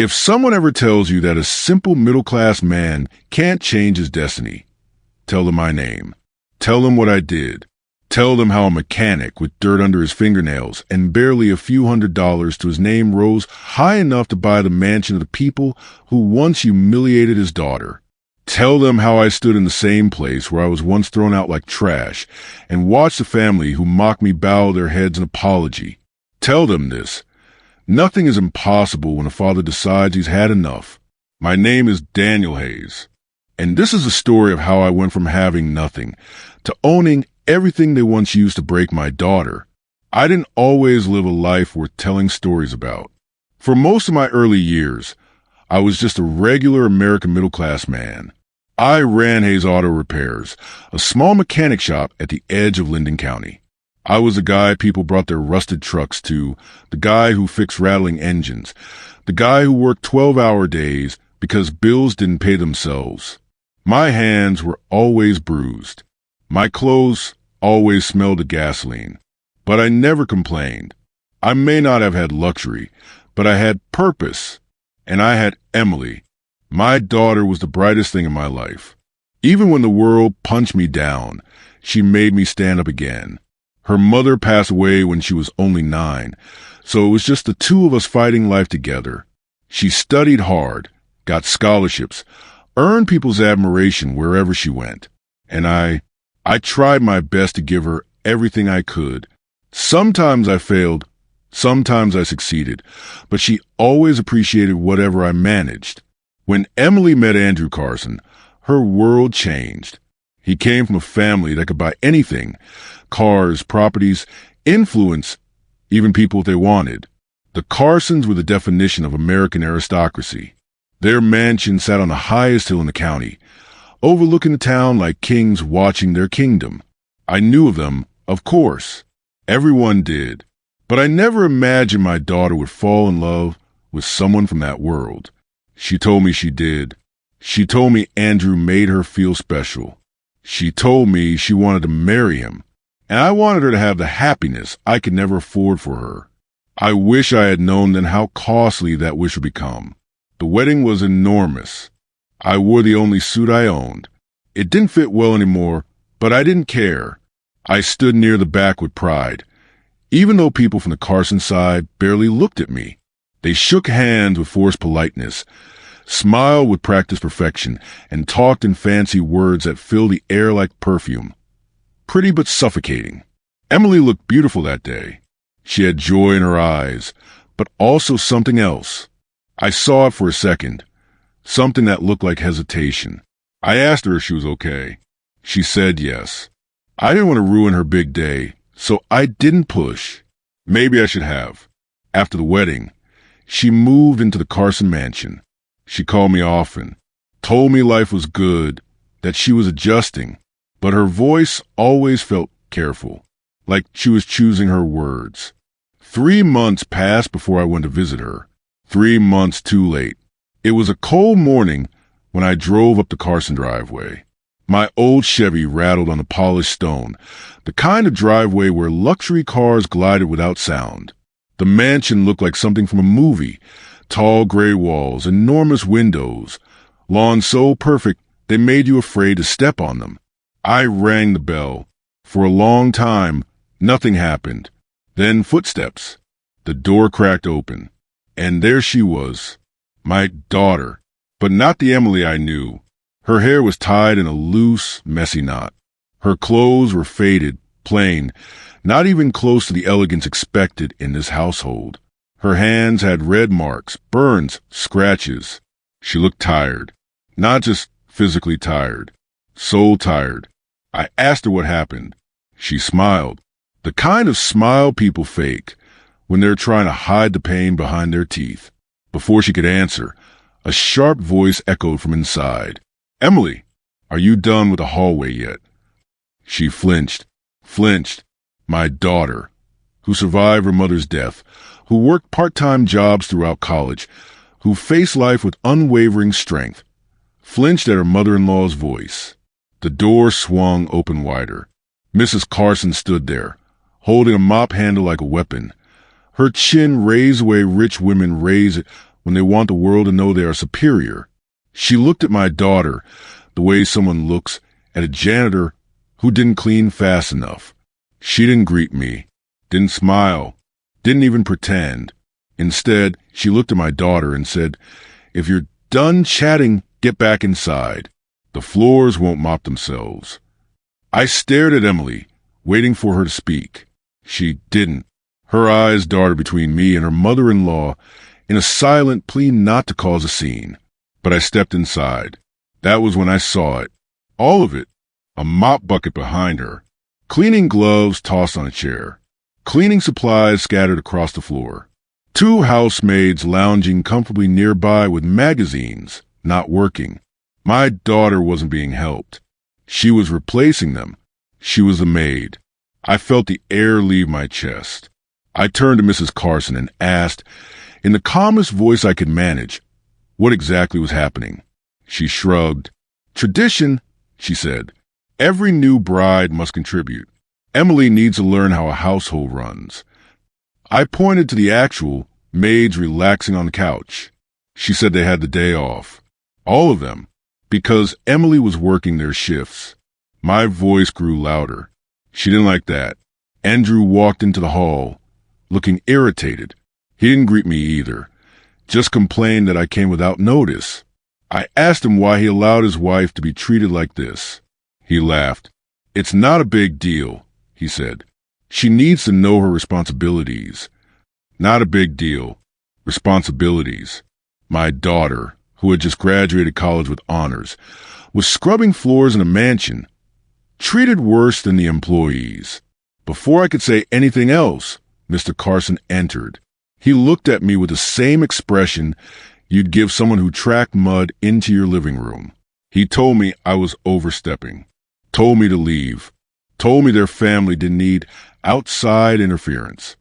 If someone ever tells you that a simple middle-class man can't change his destiny, tell them my name. Tell them what I did. Tell them how a mechanic with dirt under his fingernails and barely a few $100s to his name rose high enough to buy the mansion of the people who once humiliated his daughter. Tell them how I stood in the same place where I was once thrown out like trash and watched the family who mocked me bow their heads in apology. Tell them this. Nothing is impossible when a father decides he's had enough. My name is Daniel Hayes, and this is a story of how I went from having nothing to owning everything they once used to break my daughter. I didn't always live a life worth telling stories about. For most of my early years, I was just a regular American middle-class man. I ran Hayes Auto Repairs, a small mechanic shop at the edge of Linden County. I was the guy people brought their rusted trucks to, the guy who fixed rattling engines, the guy who worked 12-hour days because bills didn't pay themselves. My hands were always bruised. My clothes always smelled of gasoline. But I never complained. I may not have had luxury, but I had purpose. And I had Emily. My daughter was the brightest thing in my life. Even when the world punched me down, she made me stand up again. Her mother passed away when she was only 9, so it was just the two of us fighting life together. She studied hard, got scholarships, earned people's admiration wherever she went. And I tried my best to give her everything I could. Sometimes I failed, sometimes I succeeded, but she always appreciated whatever I managed. When Emily met Andrew Carson, her world changed. He came from a family that could buy anything, cars, properties, influence, even people if they wanted. The Carsons were the definition of American aristocracy. Their mansion sat on the highest hill in the county, overlooking the town like kings watching their kingdom. I knew of them, of course. Everyone did. But I never imagined my daughter would fall in love with someone from that world. She told me she did. She told me Andrew made her feel special. She told me she wanted to marry him, and I wanted her to have the happiness I could never afford for her. I wish I had known then how costly that wish would become. The wedding was enormous. I wore the only suit I owned. It didn't fit well anymore, but I didn't care. I stood near the back with pride, even though people from the Carson side barely looked at me. They shook hands with forced politeness, smiled with practiced perfection, and talked in fancy words that filled the air like perfume. Pretty but suffocating. Emily looked beautiful that day. She had joy in her eyes, but also something else. I saw it for a second, something that looked like hesitation. I asked her if she was okay. She said yes. I didn't want to ruin her big day, so I didn't push. Maybe I should have. After the wedding, she moved into the Carson mansion. She called me often, told me life was good, that she was adjusting, but her voice always felt careful, like she was choosing her words. 3 months passed before I went to visit her. 3 months too late. It was a cold morning when I drove up the Carson driveway. My old Chevy rattled on the polished stone, the kind of driveway where luxury cars glided without sound. The mansion looked like something from a movie. Tall gray walls, enormous windows, lawns so perfect they made you afraid to step on them. I rang the bell. For a long time, nothing happened. Then footsteps. The door cracked open, and there she was, my daughter, but not the Emily I knew. Her hair was tied in a loose, messy knot. Her clothes were faded, plain, not even close to the elegance expected in this household. Her hands had red marks, burns, scratches. She looked tired. Not just physically tired, soul tired. I asked her what happened. She smiled. The kind of smile people fake when they're trying to hide the pain behind their teeth. Before she could answer, a sharp voice echoed from inside. "Emily, are you done with the hallway yet?" She flinched. My daughter, who survived her mother's death, who worked part-time jobs throughout college, who faced life with unwavering strength, flinched at her mother-in-law's voice. The door swung open wider. Mrs. Carson stood there, holding a mop handle like a weapon. Her chin raised the way rich women raise it when they want the world to know they are superior. She looked at my daughter the way someone looks at a janitor who didn't clean fast enough. She didn't greet me, didn't smile, didn't even pretend. Instead, she looked at my daughter and said, "If you're done chatting, get back inside. The floors won't mop themselves." I stared at Emily, waiting for her to speak. She didn't. Her eyes darted between me and her mother-in-law in a silent plea not to cause a scene. But I stepped inside. That was when I saw it. All of it. A mop bucket behind her. Cleaning gloves tossed on a chair. Cleaning supplies scattered across the floor. Two housemaids lounging comfortably nearby with magazines, not working. My daughter wasn't being helped. She was replacing them. She was the maid. I felt the air leave my chest. I turned to Mrs. Carson and asked, in the calmest voice I could manage, what exactly was happening. She shrugged. "Tradition," she said. "Every new bride must contribute. Emily needs to learn how a household runs." I pointed to the actual maids relaxing on the couch. She said they had the day off. All of them. Because Emily was working their shifts. My voice grew louder. She didn't like that. Andrew walked into the hall, looking irritated. He didn't greet me either. Just complained that I came without notice. I asked him why he allowed his wife to be treated like this. He laughed. "It's not a big deal," he said. "She needs to know her responsibilities." Not a big deal. Responsibilities. My daughter, who had just graduated college with honors, was scrubbing floors in a mansion, treated worse than the employees. Before I could say anything else, Mr. Carson entered. He looked at me with the same expression you'd give someone who tracked mud into your living room. He told me I was overstepping, told me to leave, told me their family didn't need outside interference.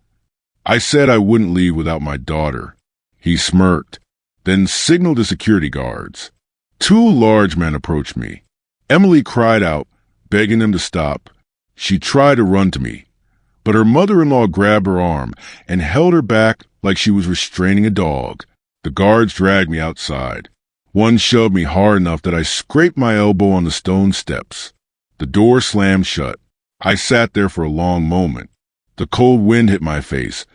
I said I wouldn't leave without my daughter. He smirked, then signaled the security guards. Two large men approached me. Emily cried out, begging them to stop. She tried to run to me, but her mother-in-law grabbed her arm and held her back like she was restraining a dog. The guards dragged me outside. One shoved me hard enough that I scraped my elbow on the stone steps. The door slammed shut. I sat there for a long moment. The cold wind hit my face,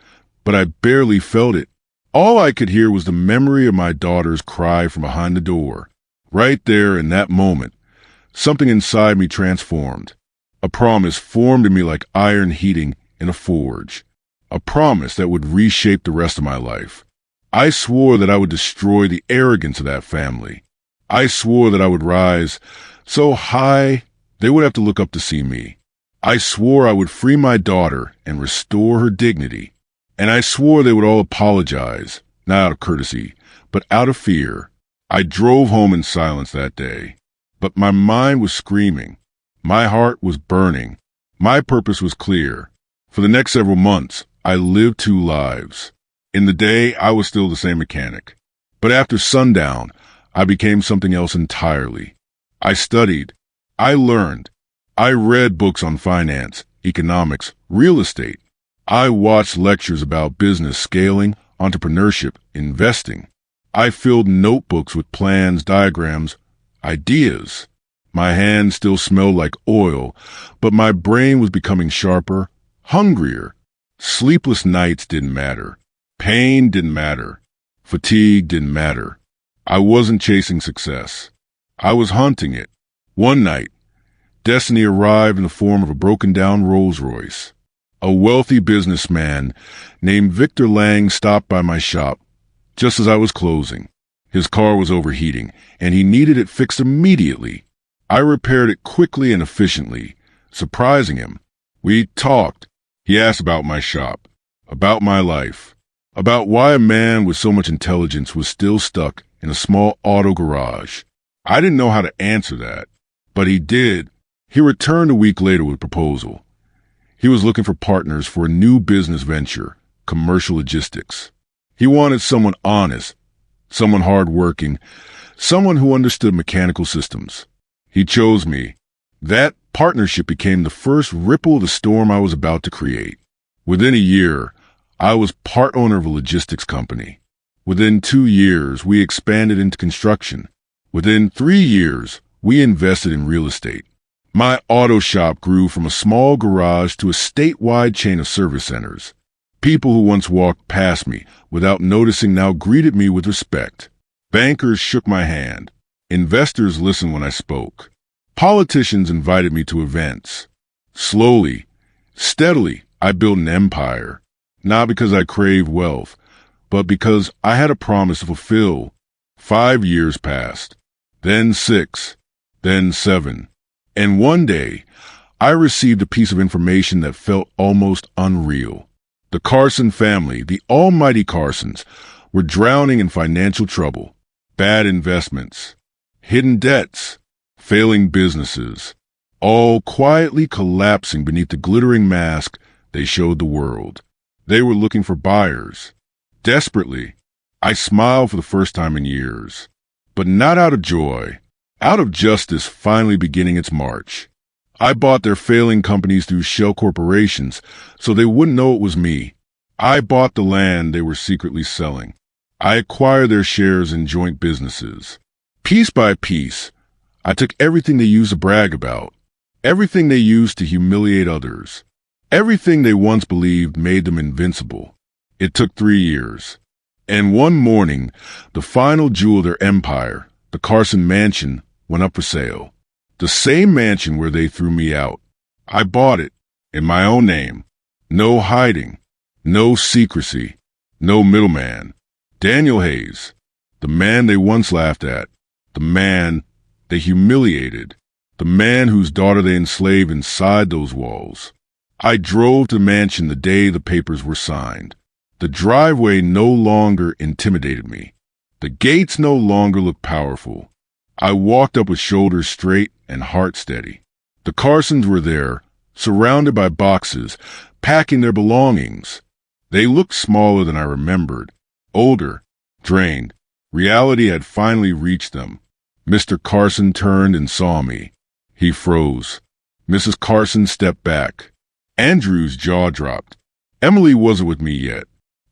but I barely felt it. All I could hear was the memory of my daughter's cry from behind the door. Right there in that moment, something inside me transformed. A promise formed in me like iron heating in a forge. A promise that would reshape the rest of my life. I swore that I would destroy the arrogance of that family. I swore that I would rise so high they would have to look up to see me. I swore I would free my daughter and restore her dignity. And I swore they would all apologize, not out of courtesy, but out of fear. I drove home in silence that day. But my mind was screaming. My heart was burning. My purpose was clear. For the next several months, I lived two lives. In the day, I was still the same mechanic. But after sundown, I became something else entirely. I studied. I learned. I read books on finance, economics, real estate. I watched lectures about business scaling, entrepreneurship, investing. I filled notebooks with plans, diagrams, ideas. My hands still smelled like oil, but my brain was becoming sharper, hungrier. Sleepless nights didn't matter. Pain didn't matter. Fatigue didn't matter. I wasn't chasing success. I was hunting it. One night, destiny arrived in the form of a broken-down Rolls-Royce. A wealthy businessman named Victor Lang stopped by my shop just as I was closing. His car was overheating, and he needed it fixed immediately. I repaired it quickly and efficiently, surprising him. We talked. He asked about my shop, about my life, about why a man with so much intelligence was still stuck in a small auto garage. I didn't know how to answer that, but he did. He returned a week later with a proposal. He was looking for partners for a new business venture, commercial logistics. He wanted someone honest, someone hardworking, someone who understood mechanical systems. He chose me. That partnership became the first ripple of the storm I was about to create. Within a year, I was part owner of a logistics company. Within 2 years, we expanded into construction. Within 3 years, we invested in real estate. My auto shop grew from a small garage to a statewide chain of service centers. People who once walked past me without noticing now greeted me with respect. Bankers shook my hand. Investors listened when I spoke. Politicians invited me to events. Slowly, steadily, I built an empire, not because I craved wealth, but because I had a promise to fulfill. 5 years passed, then 6, then 7. And one day, I received a piece of information that felt almost unreal. The Carson family, the almighty Carsons, were drowning in financial trouble, bad investments, hidden debts, failing businesses, all quietly collapsing beneath the glittering mask they showed the world. They were looking for buyers. Desperately, I smiled for the first time in years, but not out of joy, out of justice finally beginning its march. I bought their failing companies through shell corporations so they wouldn't know it was me. I bought the land they were secretly selling. I acquired their shares in joint businesses. Piece by piece, I took everything they used to brag about, everything they used to humiliate others, everything they once believed made them invincible. It took 3 years. And one morning, the final jewel of their empire, the Carson mansion, went up for sale. The same mansion where they threw me out. I bought it, in my own name. No hiding, no secrecy, no middleman. Daniel Hayes, the man they once laughed at, the man they humiliated, the man whose daughter they enslaved inside those walls. I drove to the mansion the day the papers were signed. The driveway no longer intimidated me. The gates no longer looked powerful. I walked up with shoulders straight and heart steady. The Carsons were there, surrounded by boxes, packing their belongings. They looked smaller than I remembered, older, drained. Reality had finally reached them. Mr. Carson turned and saw me. He froze. Mrs. Carson stepped back. Andrew's jaw dropped. Emily wasn't with me yet.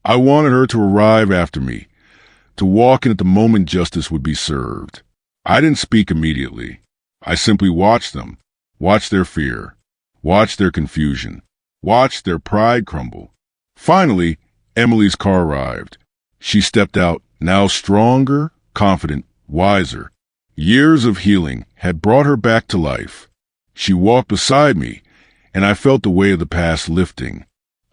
I wanted her to arrive after me, to walk in at the moment justice would be served. I didn't speak immediately. I simply watched them, watched their fear, watched their confusion, watched their pride crumble. Finally, Emily's car arrived. She stepped out, now stronger, confident, wiser. Years of healing had brought her back to life. She walked beside me, and I felt the weight of the past lifting.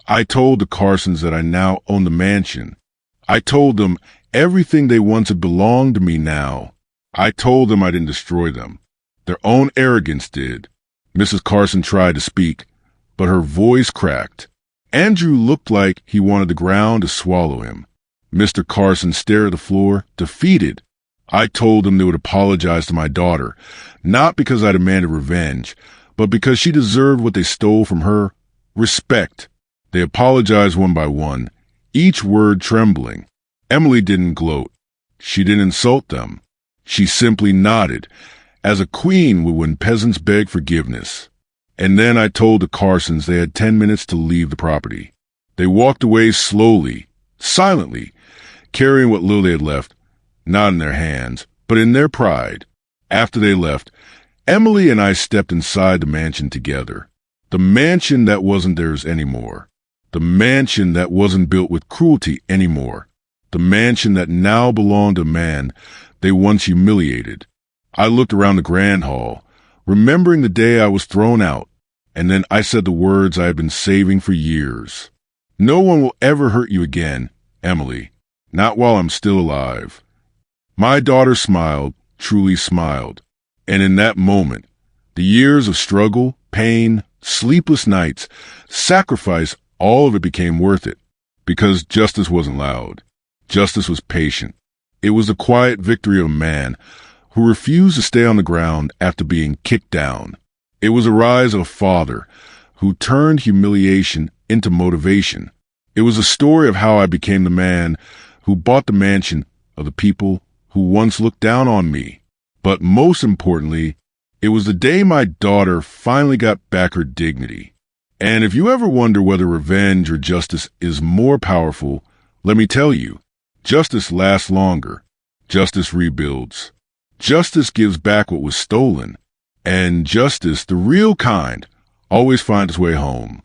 I told the Carsons that I now owned the mansion. I told them everything they once had belonged to me now. I told them I didn't destroy them. Their own arrogance did. Mrs. Carson tried to speak, but her voice cracked. Andrew looked like he wanted the ground to swallow him. Mr. Carson stared at the floor, defeated. I told them they would apologize to my daughter, not because I demanded revenge, but because she deserved what they stole from her, respect. They apologized one by one, each word trembling. Emily didn't gloat. She didn't insult them. She simply nodded, as a queen would when peasants beg forgiveness. And then I told the Carsons they had 10 minutes to leave the property. They walked away slowly, silently, carrying what little they had left, not in their hands, but in their pride. After they left, Emily and I stepped inside the mansion together. The mansion that wasn't theirs anymore. The mansion that wasn't built with cruelty anymore. The mansion that now belonged to a man they once humiliated. I looked around the grand hall, remembering the day I was thrown out, and then I said the words I had been saving for years. No one will ever hurt you again, Emily, not while I'm still alive. My daughter smiled, truly smiled, and in that moment, the years of struggle, pain, sleepless nights, sacrifice, all of it became worth it, because justice wasn't loud. Justice was patient. It was the quiet victory of a man who refused to stay on the ground after being kicked down. It was a rise of a father who turned humiliation into motivation. It was a story of how I became the man who bought the mansion of the people who once looked down on me. But most importantly, it was the day my daughter finally got back her dignity. And if you ever wonder whether revenge or justice is more powerful, let me tell you, Justice lasts longer. Justice rebuilds. Justice gives back what was stolen. And justice, the real kind, always finds its way home.